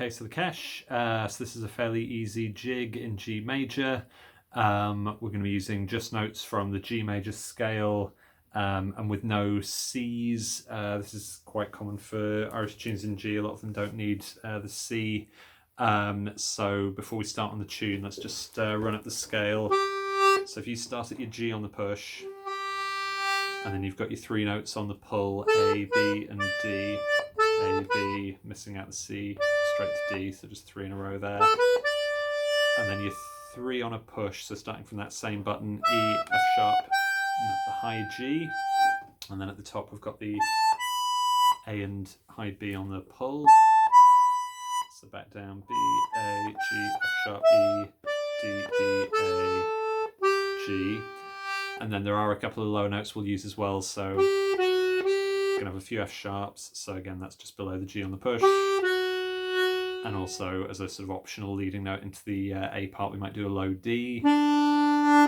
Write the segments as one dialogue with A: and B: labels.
A: Okay, so the Kesh. So this is a fairly easy jig in G major. We're going to be using just notes from the G major scale and with no Cs. This is quite common for Irish tunes in G. A lot of them don't need the C. So before we start on the tune, let's just run up the scale. So if you start at your G on the push, and then you've got your three notes on the pull, A, B, and D. A, B, missing out the C, straight to D, so just three in a row there. And then your three on a push, so starting from that same button, E, F sharp, and the high G. And then at the top we've got the A and high B on the pull. So back down, B, A, G, F sharp, E, D, E, A, G. And then there are a couple of lower notes we'll use as well, so we're going to have a few F sharps, so again that's just below the G on the push. And also as a sort of optional leading note into the A part we might do a low D,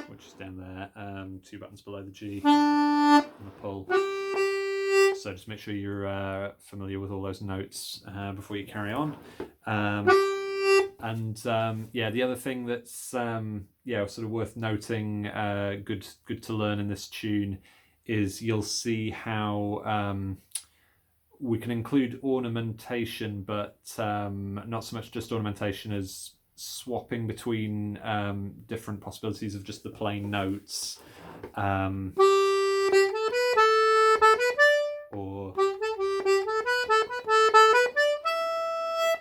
A: which is down there, 2 buttons below the G on the pull. So just make sure you're familiar with all those notes before you carry on. Yeah, the other thing that's sort of worth noting, good to learn in this tune, is you'll see how we can include ornamentation, but not so much just ornamentation as swapping between different possibilities of just the plain notes. Or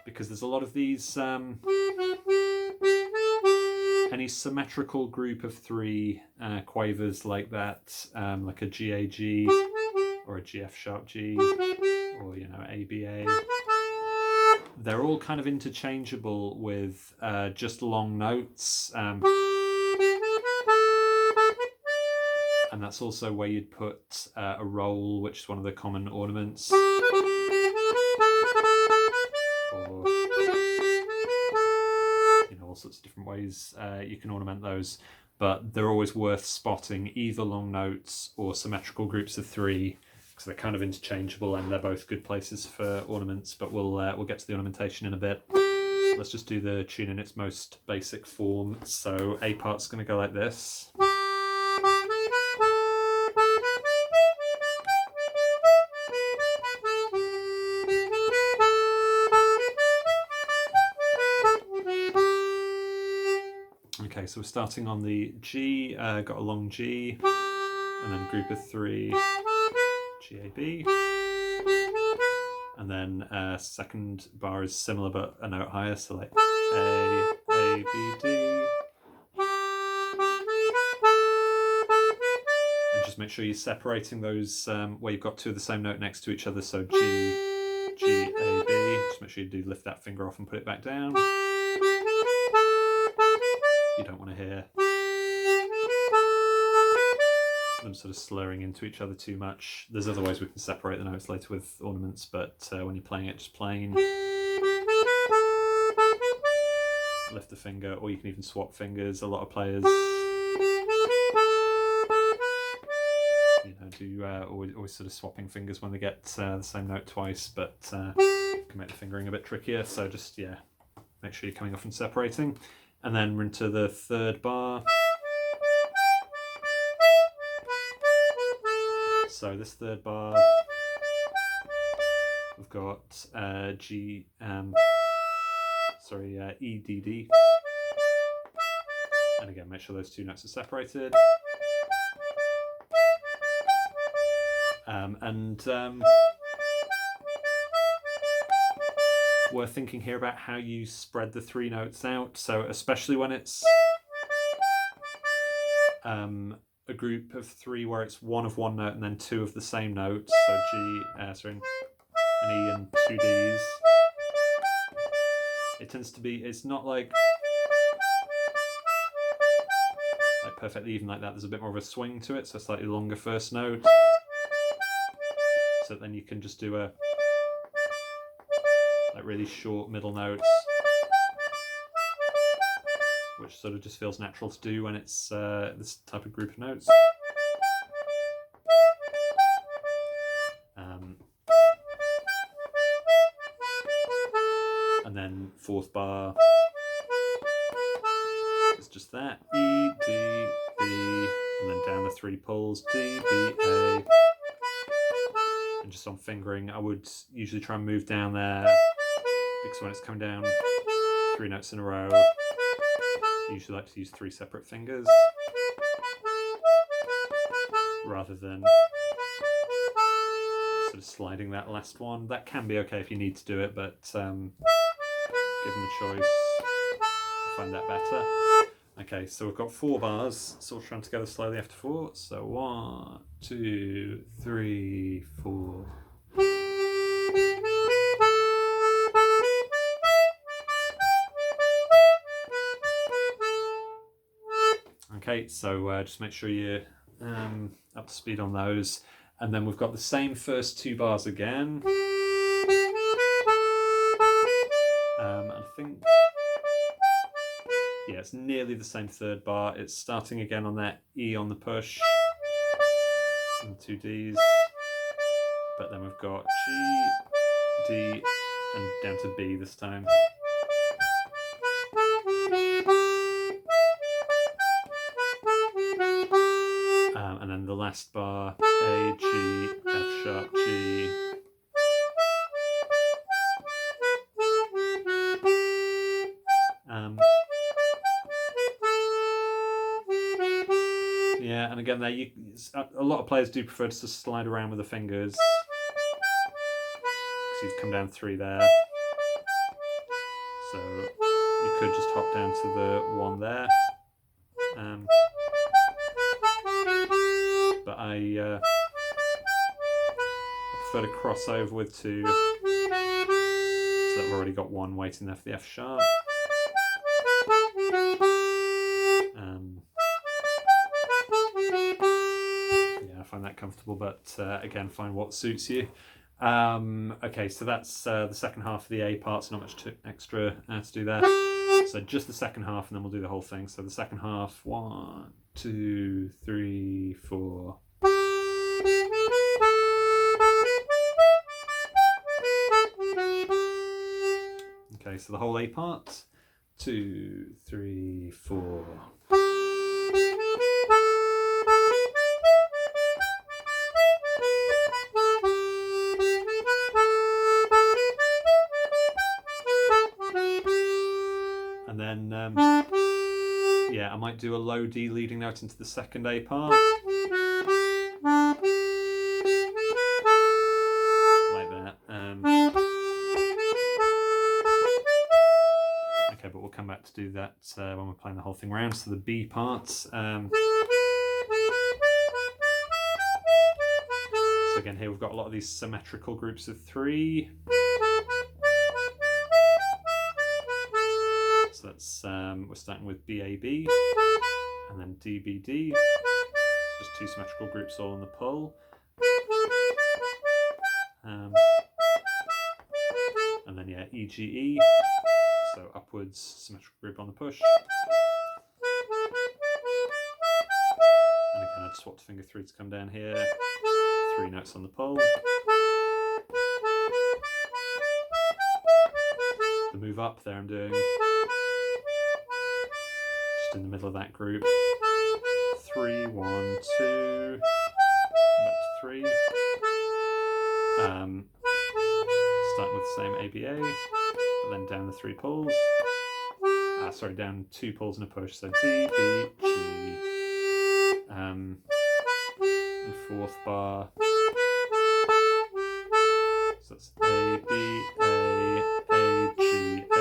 A: because there's a lot of these any symmetrical group of three quavers like that, like a GAG or a GF sharp G, or ABA. They're all kind of interchangeable with just long notes, and that's also where you'd put a roll, which is one of the common ornaments. Or all sorts of different ways you can ornament those, but they're always worth spotting either long notes or symmetrical groups of three, because they're kind of interchangeable and they're both good places for ornaments. But we'll get to the ornamentation in a bit. Let's just do the tune in its most basic form. So A part's going to go like this. Okay, so we're starting on the G, got a long G, and then group of three, G, A, B. And then second bar is similar but a note higher, so like A, B, D. And just make sure you're separating those where you've got two of the same note next to each other, so G, A, B. Just make sure you do lift that finger off and put it back down. You don't want to hear them sort of slurring into each other too much. There's other ways we can separate the notes later with ornaments, but when you're playing it just plain, lift the finger, or you can even swap fingers. A lot of players do always sort of swapping fingers when they get the same note twice, but can make the fingering a bit trickier, so just make sure you're coming off and separating. And then we're into the third bar. So this third bar, we've got E, D, D. And again, make sure those two notes are separated. We're thinking here about how you spread the three notes out. So especially when it's a group of three where it's one of one note and then two of the same note. So G, an E and two Ds. It tends to be, it's not like perfectly even like that. There's a bit more of a swing to it, so a slightly longer first note. So then you can just do really short middle notes, which sort of just feels natural to do when it's this type of group of notes. And then Fourth bar is just that, E, D, B, and then down the 3 pulls, D, B, A. And just on fingering, I would usually try and move down there, because when it's coming down 3 notes in a row, I usually like to use 3 separate fingers, rather than sort of sliding that last one. That can be okay if you need to do it, but given the choice, I find that better. Okay, so we've got 4 bars, so we'll try them together slowly after 4. So 1, 2, 3, 4. Okay, so just make sure you're up to speed on those. And then we've got the same first 2 bars again. I think, yeah, it's nearly the same 3rd bar. It's starting again on that E on the push and 2 Ds, but then we've got G, D, and down to B this time. And then the last bar, A, G, F sharp, G. Yeah, and again, there a lot of players do prefer to just slide around with the fingers, because you've come down 3 there. So you could just hop down to the 1 there. But I prefer to cross over with 2, so that I've already got 1 waiting there for the F sharp. Yeah, I find that comfortable, but again, find what suits you. Okay, so that's the second half of the A part, so not much extra to do there. So just the second half, and then we'll do the whole thing. So the second half, 1, 2, 3, 4. Okay, so the whole A part, 2, 3, 4. And then, yeah, I might do a low D leading note into the second A part. Like that. Okay, but we'll come back to do that when we're playing the whole thing around. So the B part. So again, here we've got a lot of these symmetrical groups of 3. So that's we're starting with BAB and then DBD. So just 2 symmetrical groups all in the pull. And then yeah, EGE. So upwards symmetrical group on the push. And again, I just swapped finger 3 to come down here. 3 notes on the pull. The move up there I'm doing just in the middle of that group. 3, 1, 2, back to 3. Starting with the same ABA, but then down the 3 pulls. Sorry, down 2 pulls and a push. So D, B, G. And 4th bar. So that's A, B, A, G, A.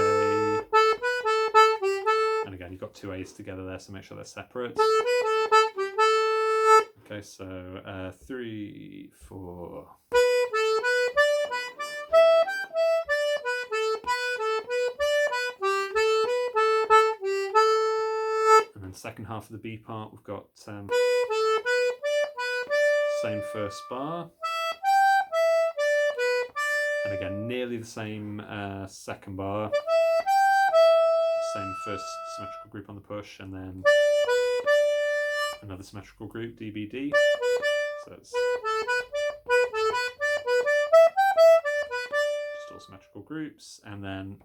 A: And again, you've got 2 A's together there, so make sure they're separate. Okay, so 3, 4. And then second half of the B part, we've got same first bar. And again, nearly the same second bar. Same first symmetrical group on the push, and then another symmetrical group, DBD. So it's just all symmetrical groups, and then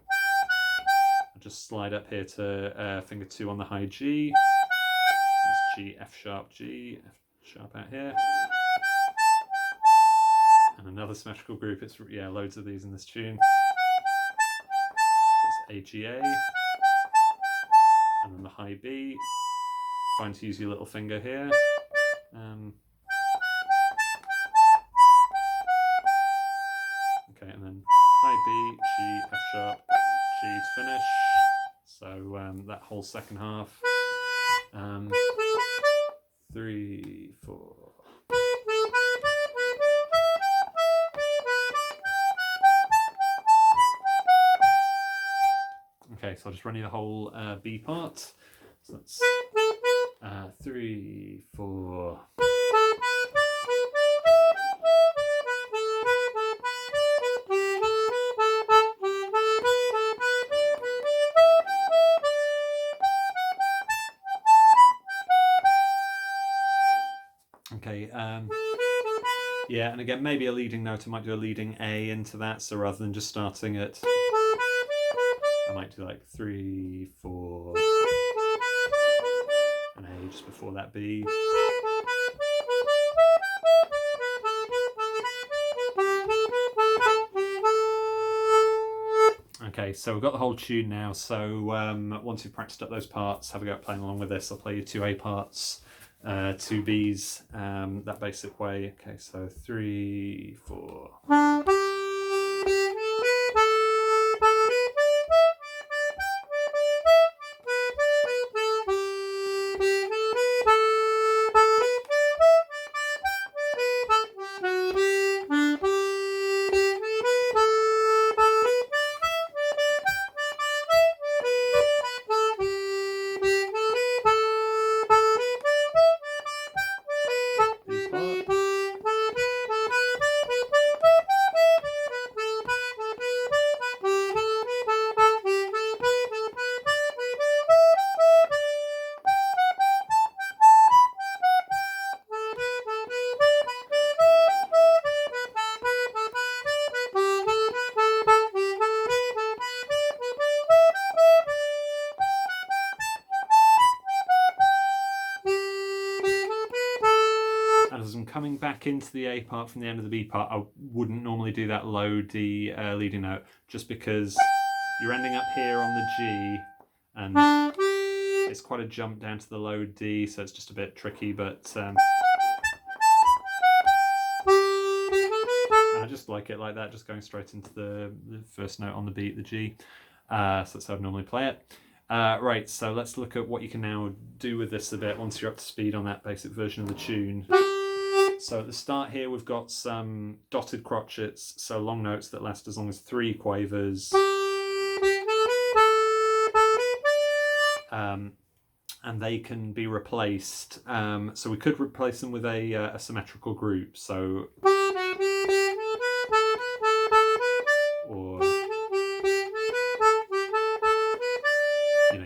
A: just slide up here to finger 2 on the high G. It's G, F sharp, G, F sharp out here. And another symmetrical group. It's loads of these in this tune. So it's A, G, A. And then the high B. Fine to use your little finger here. Okay, and then high B, G, F sharp, G to finish. So that whole second half. 3, 4. Okay, so I'll just run you the whole B part. So that's 3, 4. Okay, yeah, and again, maybe a leading note, I might do a leading A into that, so rather than just starting at, I might do like 3, 4, and A just before that B. Okay, so we've got the whole tune now, so once you've practiced up those parts, have a go at playing along with this. I'll play you 2 A parts, 2 Bs, that basic way. Okay, so 3, 4. As I'm coming back into the A part from the end of the B part, I wouldn't normally do that low D leading note, just because you're ending up here on the G, and it's quite a jump down to the low D, so it's just a bit tricky, but and I just like it like that, just going straight into the first note on the beat, the G. So that's how I normally play it. Right, so let's look at what you can now do with this a bit once you're up to speed on that basic version of the tune. So at the start here, we've got some dotted crotchets, so long notes that last as long as 3 quavers. And they can be replaced. So we could replace them with a symmetrical group. So, or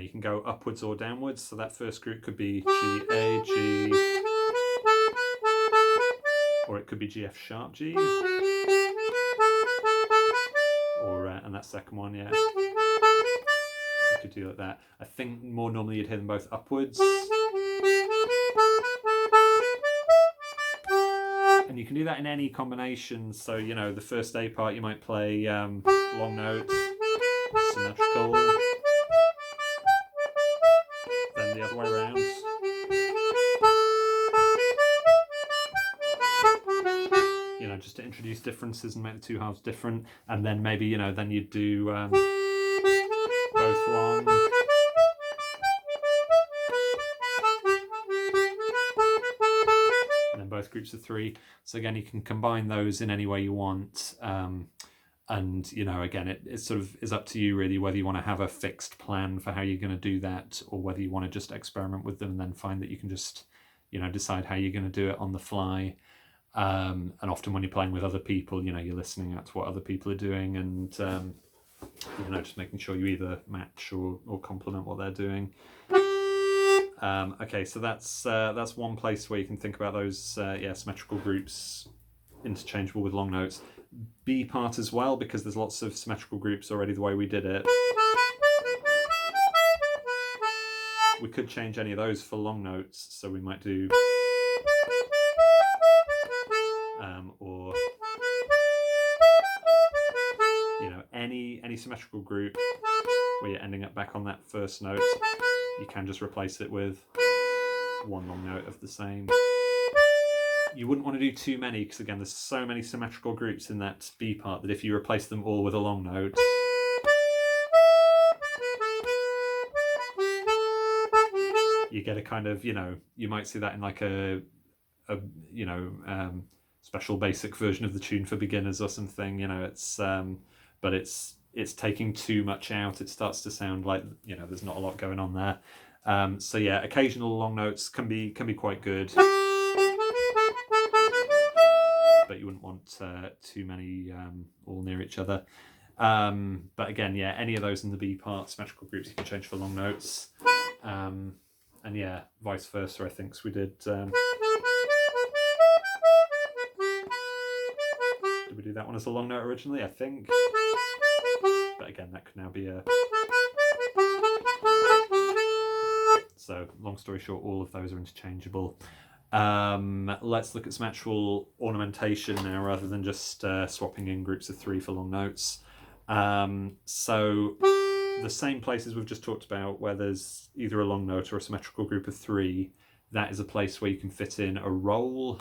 A: you can go upwards or downwards. So that first group could be G A G, or it could be G F sharp G, or and that second one, yeah. You could do like that. I think more normally you'd hear them both upwards. And you can do that in any combination. So, the first A part you might play long note, symmetrical, then the other way around. Just to introduce differences and make the 2 halves different. And then maybe, then you'd do both long. And then both groups of 3. So again, you can combine those in any way you want. And, again, it sort of is up to you really whether you want to have a fixed plan for how you're going to do that, or whether you want to just experiment with them and then find that you can just, decide how you're going to do it on the fly. And often when you're playing with other people, you're listening out to what other people are doing, and just making sure you either match or complement what they're doing. Okay, so that's one place where you can think about those symmetrical groups, interchangeable with long notes. B part as well, because there's lots of symmetrical groups already the way we did it. we could change any of those for long notes, so we might do or you know, any symmetrical group where you're ending up back on that first note, you can just replace it with one long note of the same. You wouldn't want to do too many, because again, there's so many symmetrical groups in that B part that if you replace them all with a long note, you get a kind of, you know, you might see that in like a you know, special basic version of the tune for beginners or something, you know. It's but it's taking too much out. It starts to sound like, you know, there's not a lot going on there. So yeah, occasional long notes can be quite good, but you wouldn't want too many all near each other. But again, yeah, any of those in the B part symmetrical groups you can change for long notes. And yeah, vice versa, I think. So we did we do that one as a long note originally? I think. But again, that could now be a... So, long story short, all of those are interchangeable. Let's look at some actual ornamentation now, rather than just swapping in groups of 3 for long notes. So, the same places we've just talked about, where there's either a long note or a symmetrical group of 3, that is a place where you can fit in a roll,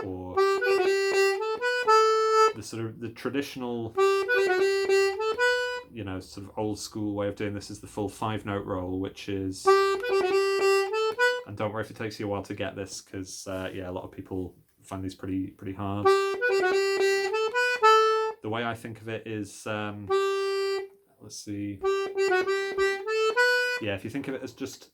A: or the sort of the traditional, you know, sort of old school way of doing this is the full 5-note roll, which is, and don't worry if it takes you a while to get this, because yeah, a lot of people find these pretty hard. The way I think of it is, let's see, yeah, if you think of it as just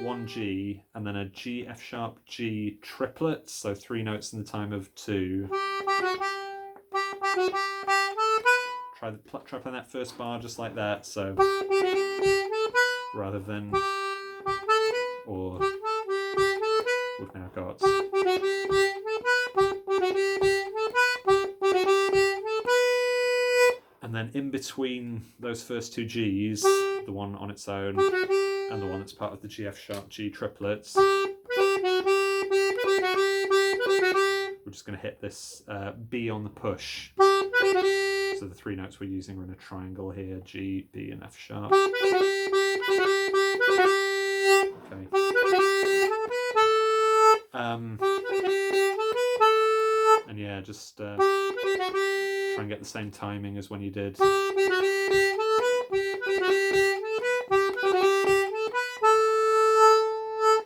A: one G and then a G, F sharp, G triplet, so 3 notes in the time of 2. Try playing that first bar just like that, so rather than, or we've now got, and then in between those first 2 Gs, the one on its own and the one that's part of the G, F sharp, G triplets, we're just going to hit this B on the push. So the 3 notes we're using are in a triangle here, G, B and F sharp. Okay. And yeah, just try and get the same timing as when you did.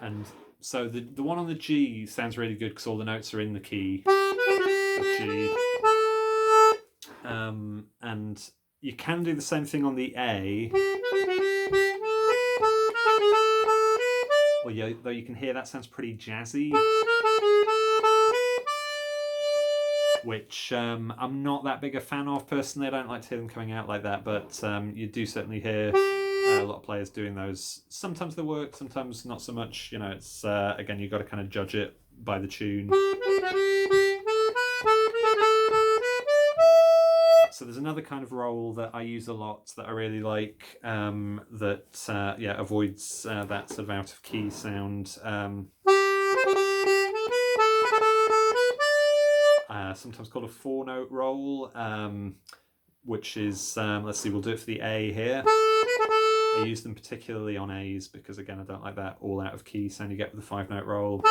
A: And so the one on the G sounds really good because all the notes are in the key of G. And you can do the same thing on the A. Though you can hear that sounds pretty jazzy, which I'm not that big a fan of personally. I don't like to hear them coming out like that, but you do certainly hear a lot of players doing those. Sometimes they work, sometimes not so much. You know, it's again, you've got to kind of judge it by the tune. So there's another kind of roll that I use a lot that I really like, that yeah, avoids that sort of out of key sound. Sometimes called a 4-note roll, which is, let's see, we'll do it for the A here. I use them particularly on A's because, again, I don't like that all out of key sound you get with the 5-note roll.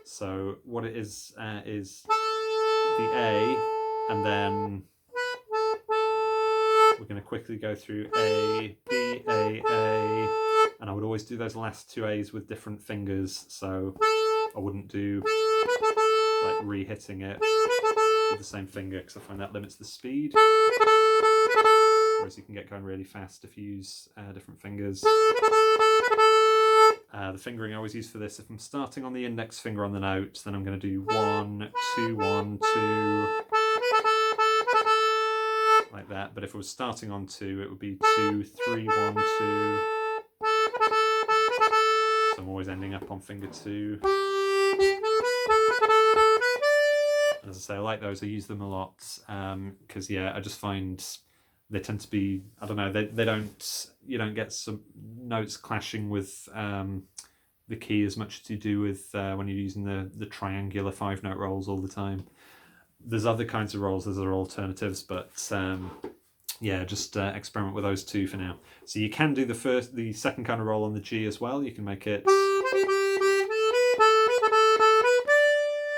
A: So what it is the A, and then we're going to quickly go through A, B, A, and I would always do those last 2 A's with different fingers, so I wouldn't do like re-hitting it with the same finger because I find that limits the speed, whereas you can get going really fast if you use different fingers. The fingering I always use for this, if I'm starting on the index finger on the note, then I'm going to do 1, 2, 1, 2, like that. But if I was starting on 2, it would be 2, 3, 1, 2. So I'm always ending up on finger 2. And as I say, I like those. I use them a lot because yeah, I just find they tend to be, I don't know, they don't, you don't get some notes clashing with the key as much as you do with when you're using the triangular 5-note rolls all the time. There's other kinds of rolls, there's other alternatives, but yeah, just experiment with those two for now. So you can do the second kind of roll on the G as well. You can make it,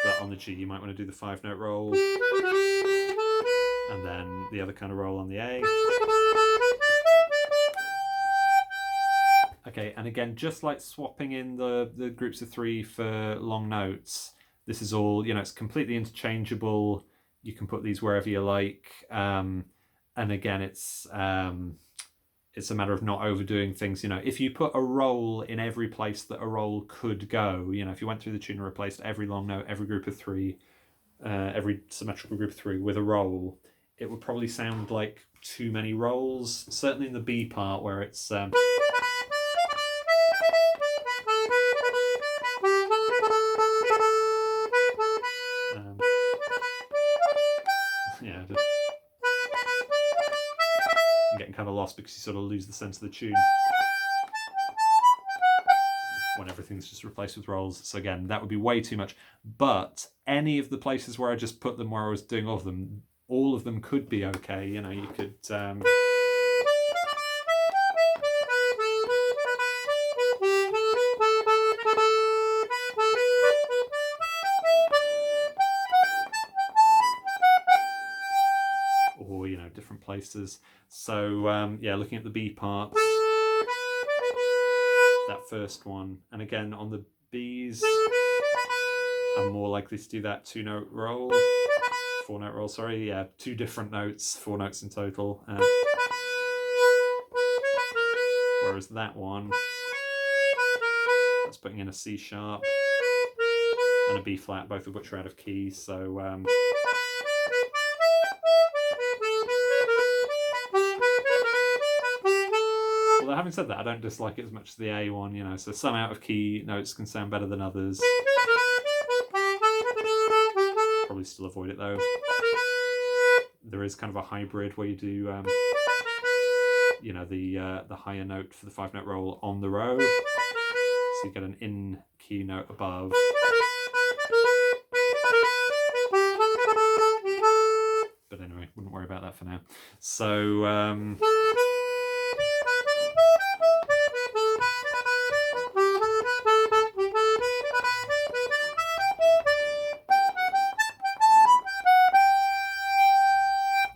A: but on the G you might want to do the 5-note roll, and then the other kind of roll on the A. Okay, and again, just like swapping in the groups of 3 for long notes, this is all, you know, it's completely interchangeable. You can put these wherever you like. And again, it's a matter of not overdoing things. You know, if you put a roll in every place that a roll could go, you know, if you went through the tune and replaced every long note, every group of 3, every symmetrical group of 3 with a roll, it would probably sound like too many rolls. Certainly in the B part where it's yeah, just I'm getting kind of lost because you sort of lose the sense of the tune when everything's just replaced with rolls. So again, that would be way too much. But any of the places where I just put them where I was doing all of them could be okay. You know, you could or, you know, different places. So yeah, looking at the B parts, that first one, and again on the Bs, I'm more likely to do that 2-note roll, 4-note roll, sorry, yeah, 2 different notes, 4 notes in total. Whereas that one, that's putting in a C sharp and a B flat, both of which are out of key, so although having said that, I don't dislike it as much as the A one, you know, so some out of key notes can sound better than others. Probably still avoid it though. There is kind of a hybrid where you do you know, the higher note for the 5-note roll on the row, so you get an in key note above. But anyway, wouldn't worry about that for now. So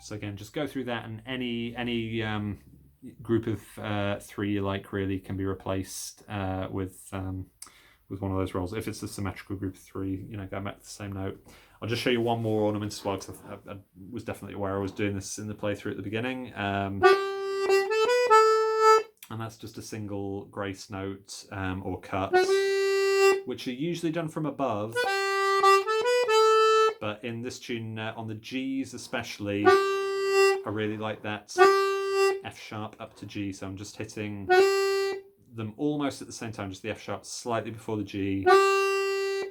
A: so again, just go through that, and any group of 3 you like really can be replaced with one of those rolls. If it's a symmetrical group of 3, you know, go back to the same note. I'll just show you one more ornament as well, because I was definitely aware I was doing this in the playthrough at the beginning. And that's just a single grace note or cut, which are usually done from above. But in this tune, on the Gs especially, I really like that F sharp up to G, so I'm just hitting them almost at the same time, just the F sharp slightly before the G,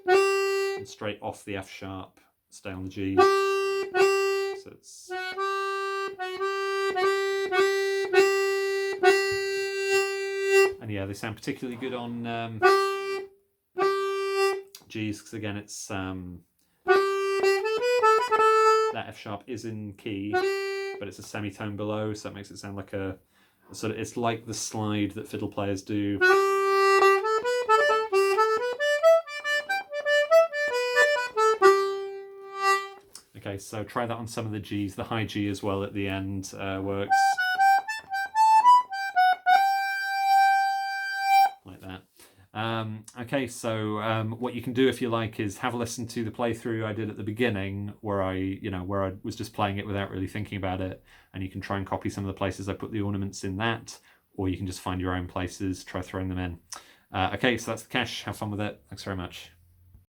A: and straight off the F sharp, stay on the G. So it's... And yeah, they sound particularly good on Gs, because again, it's that F sharp is in key, but it's a semitone below, so it makes it sound like a sort of, it's like the slide that fiddle players do. Okay, so try that on some of the Gs. The high G as well at the end works. Like that. Okay, so what you can do if you like is have a listen to the playthrough I did at the beginning, where I was just playing it without really thinking about it, and you can try and copy some of the places I put the ornaments in that, or you can just find your own places, try throwing them in. Okay, so that's the Kesh. Have fun with it. Thanks very much.